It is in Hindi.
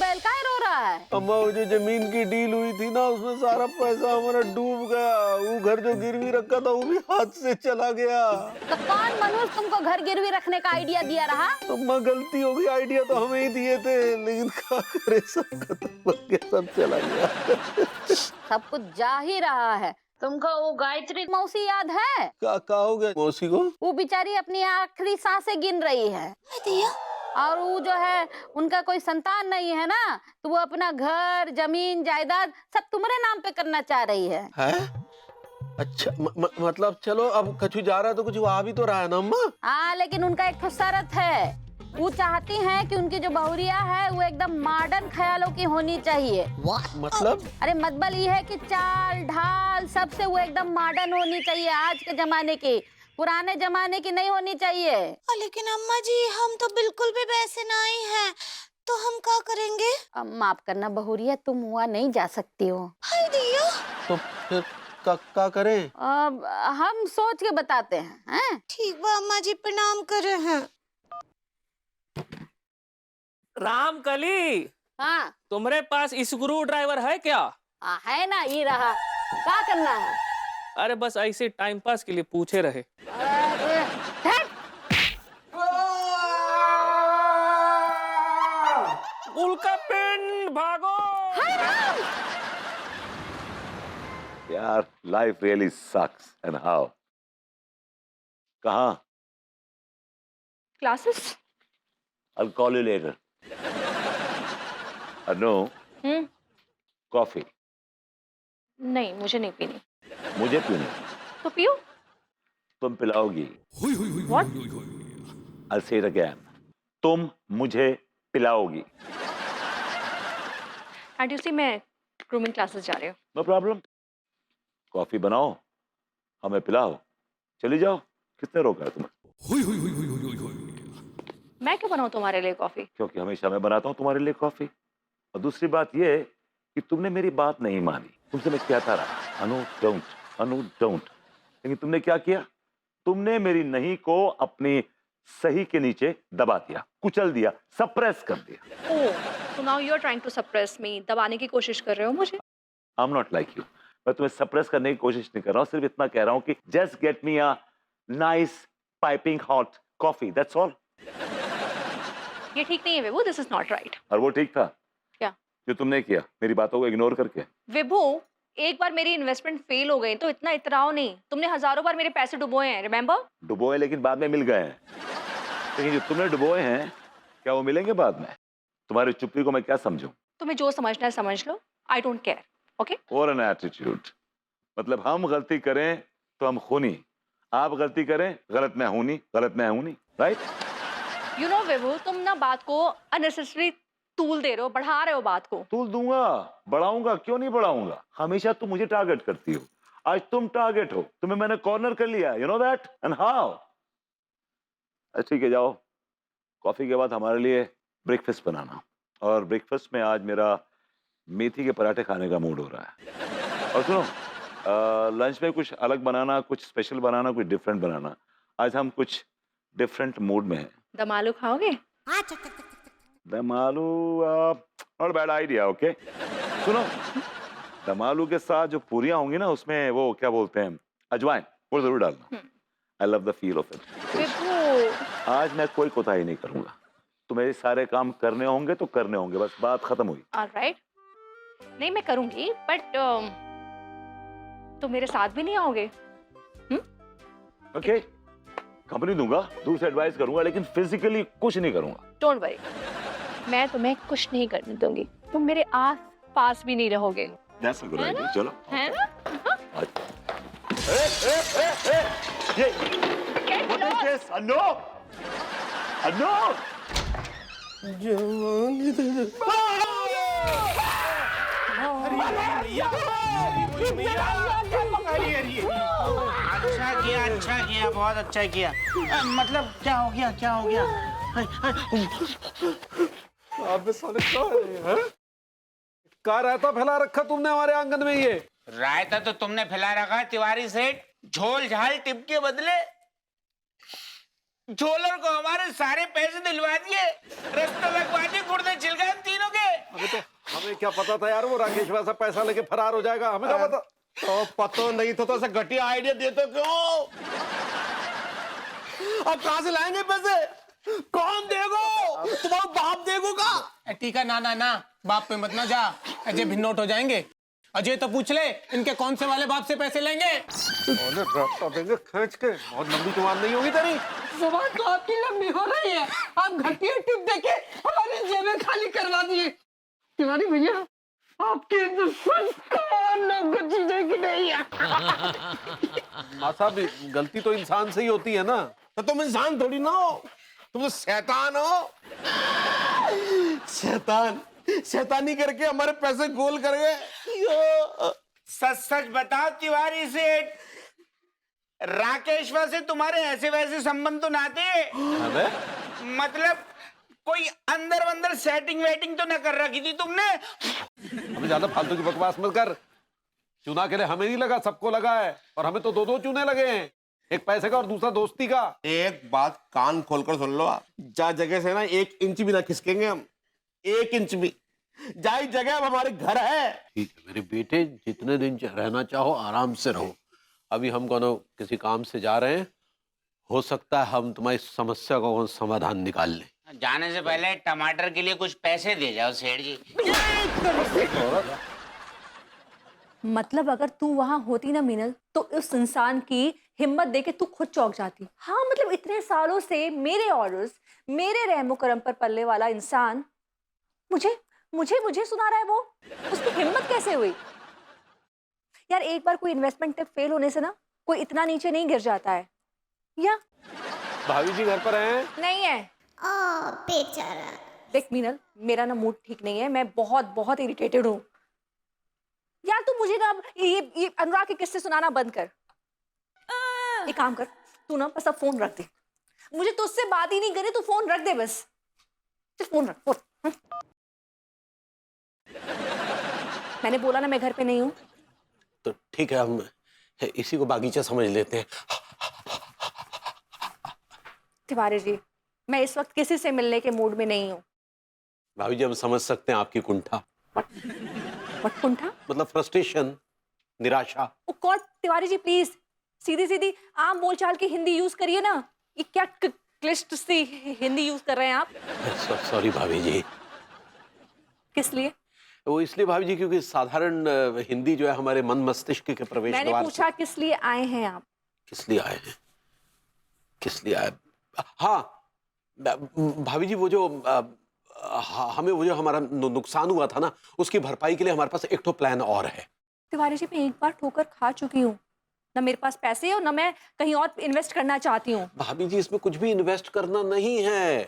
गए, काहे रो रहा है? अम्मा वो जो जमीन की डील हुई थी ना, उसमें सारा पैसा हमारा डूब गया। वो घर जो गिरवी रखा था वो भी हाथ से चला गया। तो कौन मनुष्य तुमको घर गिरवी रखने का आइडिया दिया रहा? अम्मा गलती हो गई, आइडिया तो हमें ही दिए थे, लेकिन क्या करे, सब खत्म हो गया, सब चला गया। सब कुछ जा ही रहा है। तुमको वो गायत्री मौसी याद है? क्या हो गया मौसी को? वो बेचारी अपनी आखिरी सांसें गिन रही है और वो जो है उनका कोई संतान नहीं है ना, तो वो अपना घर जमीन जायदाद सब तुम्हारे नाम पे करना चाह रही है। अच्छा मतलब चलो, अब कछु जा रहा है तो कुछ वहाँ भी तो रहा है ना अम्मा? हाँ, लेकिन उनका एक तो शर्त है। वो चाहती हैं कि उनकी जो बहुरिया है वो एकदम मॉडर्न ख्यालों की होनी चाहिए। मतलब? अरे मतलब ये है कि चाल ढाल सबसे वो एकदम मॉडर्न होनी चाहिए, आज के जमाने की, पुराने जमाने की नहीं होनी चाहिए। लेकिन अम्मा जी हम तो बिल्कुल भी वैसे नहीं हैं, तो हम क्या करेंगे? अब माफ करना बहुरिया, तुम वहाँ नहीं जा सकती हो। हाय दिया। तो फिर क्या करें? अब हम सोच के बताते हैं। ठीक बा अम्मा जी, प्रणाम करे हैं। रामकली, हाँ तुम्हारे पास स्क्रू ड्राइवर है क्या? है ना, ये रहा। क्या करना है? अरे बस ऐसे टाइम पास के लिए पूछे रहे। अरे, धत! उल्का पिंड भागो। यार life really sucks and how? कहाँ? Classes? I'll call you later. No. Coffee? नहीं, मुझे नहीं पीनी। मुझे पीनी? तो पियो। तुम पिलाओगी? What? I'll say it again. तुम मुझे पिलाओगी? एंड यू सी, मैं ग्रूमिंग क्लासेस जा रही हूँ। No problem. कॉफी बनाओ, हमें पिलाओ, चली जाओ। किसने रोका है तुम्हें? मैं क्यों बनाऊँ तुम्हारे लिए कॉफी? क्योंकि हमेशा मैं बनाता हूँ तुम्हारे लिए कॉफी। और दूसरी बात यह है कि तुमने मेरी बात नहीं मानी। तुमसे मैं कहता रहा अनु डोंट, अनु डोंट, लेकिन तुमने क्या किया? तुमने मेरी नहीं को अपनी सही के नीचे दबा दिया, कुचल दिया, सप्रेस कर दिया। ओह, so now you are trying to suppress me, दबाने की कोशिश कर रहे हो मुझे? I'm not like you. मैं तुम्हें सप्रेस करने की कोशिश नहीं कर रहा हूँ, सिर्फ इतना कह रहा हूँ कि just get me a nice piping hot coffee, that's all. ये ठीक नहीं है विभू, this is not right. और वो ठीक था? क्या? जो तुमने किया, मेरी बातों को इग्नोर करके। विभू, एक बार मेरी इन्वेस्टमेंट फेल हो गई तो इतना इतराओ नहीं। तुमने हजारों बार मेरे पैसे डुबोए हैं, रिमेम्बर? डुबोए लेकिन बाद में मिल गए हैं। लेकिन जो तुमने डुबोए हैं, क्या वो मिलेंगे बाद में? तुम्हारी चुप्पी को मैं क्या समझूं? तुम्हें जो समझना है समझ लो, I don't care, okay? और एन एटीट्यूड, मतलब हम गलती करें तो हम खूनी, आप गलती करें गलत मैं हूं नहीं, गलत मैं हूं नहीं, राइट? You know विभू, तुम ना बात को unnecessary तूल दे रहे हो, बढ़ा रहे हो बात को। तूल दूंगा, बढ़ाऊंगा, क्यों नहीं बढ़ाऊंगा? हमेशा तुम मुझे टारगेट करती हो, आज तुम टारगेट हो, तुम्हें मैंने कॉर्नर कर लिया, you know that and how? ठीक है, जाओ, कॉफी के बाद हमारे लिए ब्रेकफास्ट बनाना। और ब्रेकफास्ट में आज मेरा मेथी के पराठे खाने का मूड हो रहा है। और सुनो, लंच में कुछ अलग बनाना, कुछ स्पेशल बनाना, कुछ डिफरेंट बनाना। आज हम कुछ डिफरेंट मूड में हैं। दम आलू खाओगे? दम आलू नॉट बैड आइडिया, ओके। सुनो, दम आलू के साथ जो पूरियां होंगी ना, उसमें वो क्या बोलते हैं, अजवाइन, वो जरूर डालना। I love the feel of it. Vibhu, आज मैं कोई कोताही नहीं करूंगा, तुम्हें सारे काम करने होंगे तो करने होंगे, बस बात खत्म हुई। ऑलराइट, नहीं मैं करूंगी, बट तुम मेरे साथ भी नहीं आओगे? ओके, कंपनी दूंगा, दूर से एडवाइस करूंगा, लेकिन फिजिकली कुछ नहीं करूंगा। डोंट वरी, मैं तुम्हें कुछ नहीं करने दूंगी, तुम मेरे आस पास भी नहीं रहोगे। That's a good idea, चलो। है ना? ये what is this? No! No! अच्छा किया, बहुत अच्छा किया। मतलब क्या हो गया, क्या हो गया? अबे साले क्या रायता फैला रखा तुमने हमारे आंगन में? ये रायता तो तुमने फैला रखा तिवारी सेठ, झोल झाल टिप के बदले झोलर को हमारे सारे पैसे दिलवा दिए, रास्ता लगवा दिए, गुर्दे छिल गए तीनों के। हमें क्या पता था यार वो राकेश वैसा पैसा लेके फरार हो जाएगा, हमें क्या पता। तो पता नहीं था तो ऐसा घटिया आइडिया देते क्यों? अब कहां से लाएंगे पैसे? कौन देगो? तुम्हारा बाप देगोगा? टीका ना ना ना, बाप पे मत ना जा, अजय भिन्नोट हो जाएंगे। अजय तो पूछ ले इनके कौन से वाले बाप से पैसे लेंगे। रास्ता देंगे खींच के, बहुत लंबी जुबान नहीं होगी तेरी। जुबान तो आपकी लंबी हो रही है, आप घटिया टिप देके हमारी जेबें खाली करवा दिए। तिवारी भैया आपके दुश्मन कौन कुछ चीजें की नहीं है। माँ साहब गलती तो इंसान से ही होती है ना। तो तुम इंसान थोड़ी ना हो, तुम तो शैतान हो। शैतान शैतानी करके हमारे पैसे गोल कर गए। सच सच बताओ तिवारी सेठ, राकेश्वर से तुम्हारे ऐसे वैसे संबंध तो ना थे? अबे मतलब कोई अंदर अंदर सेटिंग वेटिंग तो ना कर रखी थी तुमने? हमें ज्यादा फालतू की बकवास मत कर। चूना के लिए हमें नहीं लगा, सबको लगा है, और हमें तो 2-2 चूने लगे हैं, एक पैसे का और दूसरा दोस्ती का। एक बात कान खोलकर सुन लो आप, जा जगह से ना 1 इंच भी ना खिसकेंगे हम, 1 इंच भी। जाई जगह अब हमारे घर है। ठीक है मेरे बेटे, जितने दिन रहना चाहो आराम से रहो। अभी हम कोनो किसी काम से जा रहे हैं, हो सकता है हम तुम्हारी समस्या का समाधान निकाल लें। जाने से पहले टमाटर के लिए कुछ पैसे दे जाओ सेठ जी। मतलब अगर तू वहां होती ना मीनल, तो उस इंसान की हिम्मत देके तू खुद चौंक जाती। हाँ मतलब इतने सालों से मेरे ऑर्डर्स, मेरे रहमो करम पर पलने वाला इंसान मुझे मुझे मुझे सुना रहा है। वो उसकी हिम्मत कैसे हुई यार? एक बार कोई इन्वेस्टमेंट टिप फेल होने से ना कोई इतना नीचे नहीं गिर जाता है। या भाभी जी घर पर हैं? नहीं है। बेचारा। देख मीनल, मेरा ना मूड ठीक नहीं है, मैं बहुत बहुत इरिटेटेड हूँ यार। तू मुझे ना ये अनुराग के किस्से सुनाना बंद कर। एक काम कर, तू ना बस अब फोन रख दे, मुझे तुझसे बात ही नहीं करनी, तू फोन रख दे बस। चल फोन रख, फोन। मैंने बोला ना मैं घर पे नहीं हूँ। तो ठीक है, हम इसी को बागीचा समझ लेते हैं। तिवारी जी, मैं इस वक्त किसी से मिलने के मूड में नहीं हूँ। भाभी जी हम समझ सकते हैं आपकी कुंठा, What कुंठा? मतलब फ्रस्ट्रेशन, निराशा। ओ गॉड तिवारी जी प्लीज सीधी सीधी आम बोलचाल की हिंदी यूज करिए ना। ये क्या क्लिष्ट सी हिंदी यूज कर रहे हैं आप? सॉरी भाभी जी। किस लिए? वो इसलिए भाभी जी क्योंकि साधारण हिंदी जो है हमारे मन मस्तिष्क के प्रवेश मैंने द्वार पूछा किस लिए आए हैं आप? किस लिए आए हैं, किस लिए आए? हाँ भाभी जी, वो जो हमें वो जो हमारा नुकसान हुआ था ना, उसकी भरपाई के लिए हमारे पास एक तो प्लान और है। तिवारी जी मैं एक बार ठोकर खा चुकी हूँ, ना मेरे पास पैसे और ना मैं कहीं और इन्वेस्ट करना चाहती हूँ। भाभी जी इसमें कुछ भी इन्वेस्ट करना नहीं है।